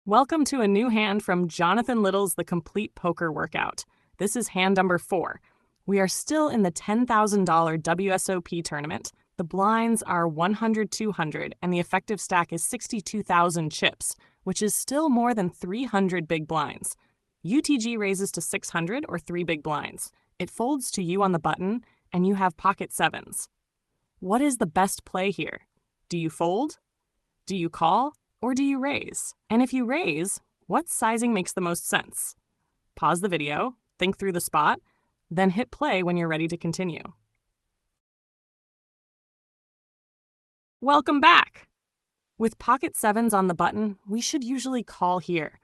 Welcome to a new hand from Jonathan Little's The Complete Poker Workout. This is hand number 4. We are still in the $10,000 WSOP tournament. The blinds are 100-200, and the effective stack is 62,000 chips, which is still more than 300 big blinds. UTG raises to 600 or 3 big blinds. It folds to you on the button, and you have pocket sevens. What is the best play here? Do you fold? Do you call? Or do you raise? And if you raise, what sizing makes the most sense? Pause the video, think through the spot, then hit play when you're ready to continue. Welcome back! With pocket sevens on the button, we should usually call here.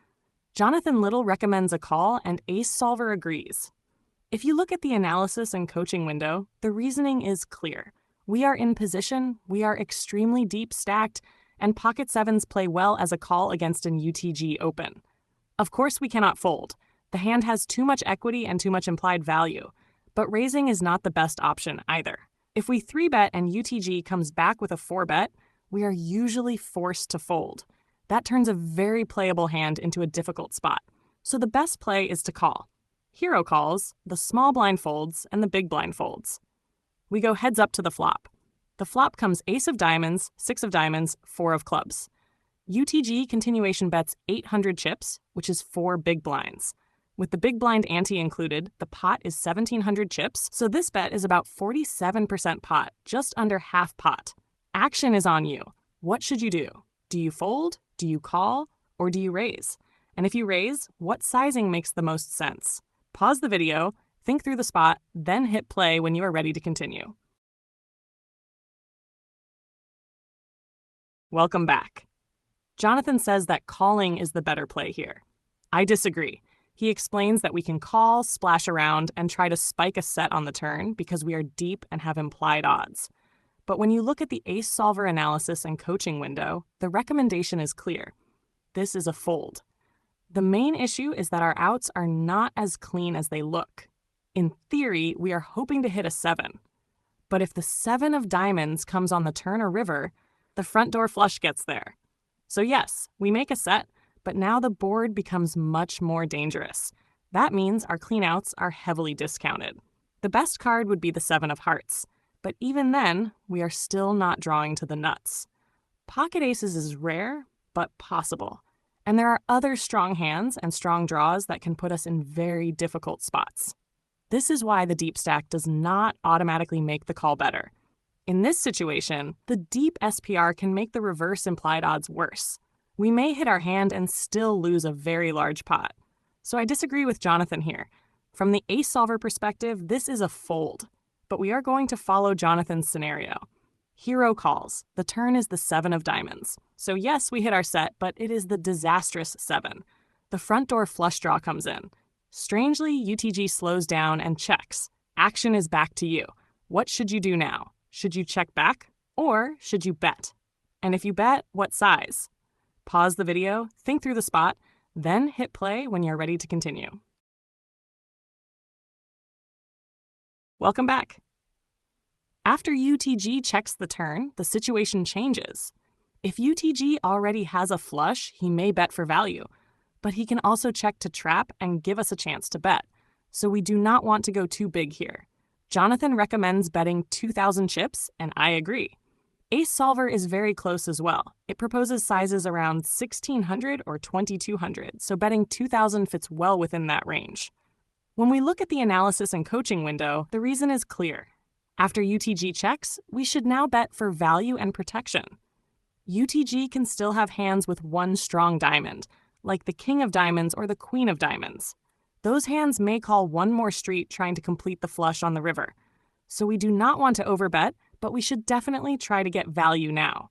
Jonathan Little recommends a call and AceSolver agrees. If you look at the analysis and coaching window, the reasoning is clear. We are in position, we are extremely deep stacked, and pocket sevens play well as a call against an UTG open. Of course we cannot fold. The hand has too much equity and too much implied value, but raising is not the best option either. If we 3-bet and UTG comes back with a 4-bet, we are usually forced to fold. That turns a very playable hand into a difficult spot. So the best play is to call. Hero calls, the small blind folds, and the big blind folds. We go heads up to the flop. The flop comes ace of diamonds, 6 of diamonds, 4 of clubs. UTG continuation bets 800 chips, which is 4 big blinds. With the big blind ante included, the pot is 1,700 chips, so this bet is about 47% pot, just under half pot. Action is on you. What should you do? Do you fold? Do you call? Or do you raise? And if you raise, what sizing makes the most sense? Pause the video, think through the spot, then hit play when you are ready to continue. Welcome back. Jonathan says that calling is the better play here. I disagree. He explains that we can call, splash around, and try to spike a set on the turn because we are deep and have implied odds. But when you look at the AceSolver analysis and coaching window, the recommendation is clear. This is a fold. The main issue is that our outs are not as clean as they look. In theory, we are hoping to hit a 7. But if the 7 of diamonds comes on the turn or river, the front door flush gets there. So yes, we make a set, but now the board becomes much more dangerous. That means our clean outs are heavily discounted. The best card would be the 7 of hearts, but even then, we are still not drawing to the nuts. Pocket aces is rare, but possible. And there are other strong hands and strong draws that can put us in very difficult spots. This is why the deep stack does not automatically make the call better. In this situation, the deep SPR can make the reverse implied odds worse. We may hit our hand and still lose a very large pot. So I disagree with Jonathan here. From the AceSolver perspective, this is a fold. But we are going to follow Jonathan's scenario. Hero calls. The turn is the 7 of diamonds. So yes, we hit our set, but it is the disastrous 7. The front door flush draw comes in. Strangely, UTG slows down and checks. Action is back to you. What should you do now? Should you check back, or should you bet? And if you bet, what size? Pause the video, think through the spot, then hit play when you're ready to continue. Welcome back. After UTG checks the turn, the situation changes. If UTG already has a flush, he may bet for value, but he can also check to trap and give us a chance to bet. So we do not want to go too big here. Jonathan recommends betting 2,000 chips, and I agree. AceSolver is very close as well. It proposes sizes around 1,600 or 2,200, so betting 2,000 fits well within that range. When we look at the analysis and coaching window, the reason is clear. After UTG checks, we should now bet for value and protection. UTG can still have hands with one strong diamond, like the king of diamonds or the queen of diamonds. Those hands may call one more street trying to complete the flush on the river. So we do not want to overbet, but we should definitely try to get value now.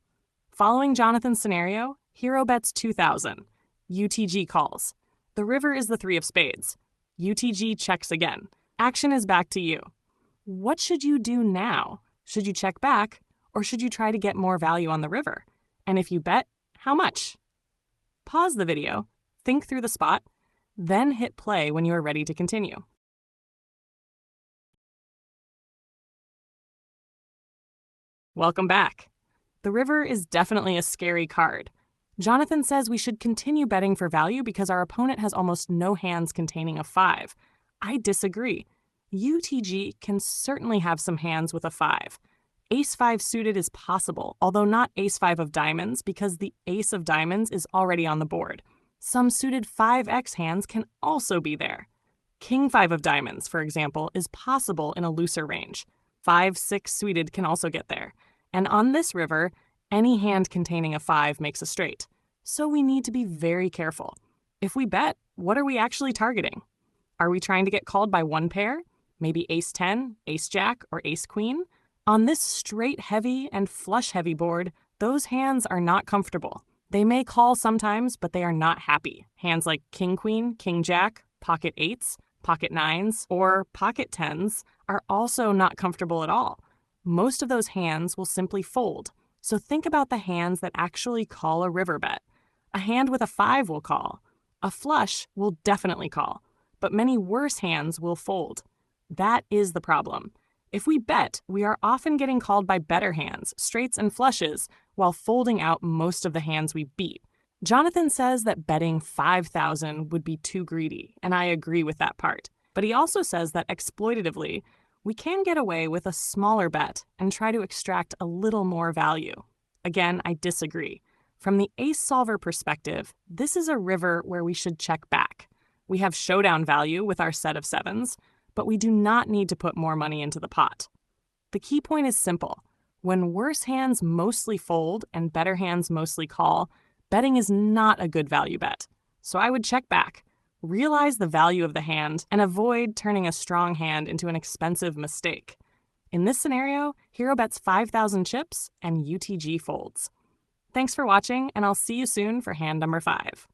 Following Jonathan's scenario, hero bets 2,000. UTG calls. The river is the 3 of spades. UTG checks again. Action is back to you. What should you do now? Should you check back, or should you try to get more value on the river? And if you bet, how much? Pause the video, think through the spot, then hit play when you are ready to continue. Welcome back. The river is definitely a scary card. Jonathan says we should continue betting for value because our opponent has almost no hands containing a 5. I disagree. UTG can certainly have some hands with a 5. Ace 5 suited is possible, although not Ace 5 of diamonds because the Ace of diamonds is already on the board. Some suited 5x hands can also be there. King 5 of diamonds, for example, is possible in a looser range. 5-6 suited can also get there. And on this river, any hand containing a 5 makes a straight. So we need to be very careful. If we bet, what are we actually targeting? Are we trying to get called by one pair? Maybe Ace 10, Ace Jack, or Ace Queen? On this straight heavy and flush heavy board, those hands are not comfortable. They may call sometimes, but they are not happy. Hands like King Queen, King Jack, Pocket 8s, Pocket 9s, or Pocket 10s are also not comfortable at all. Most of those hands will simply fold. So think about the hands that actually call a river bet. A hand with a 5 will call. A flush will definitely call. But many worse hands will fold. That is the problem. If we bet, we are often getting called by better hands, straights and flushes, while folding out most of the hands we beat. Jonathan says that betting 5,000 would be too greedy, and I agree with that part. But he also says that exploitatively, we can get away with a smaller bet and try to extract a little more value. Again, I disagree. From the AceSolver perspective, this is a river where we should check back. We have showdown value with our set of 7s, but we do not need to put more money into the pot. The key point is simple. When worse hands mostly fold and better hands mostly call, betting is not a good value bet. So I would check back, realize the value of the hand, and avoid turning a strong hand into an expensive mistake. In this scenario, Hero bets 5,000 chips and UTG folds. Thanks for watching, and I'll see you soon for hand number 5.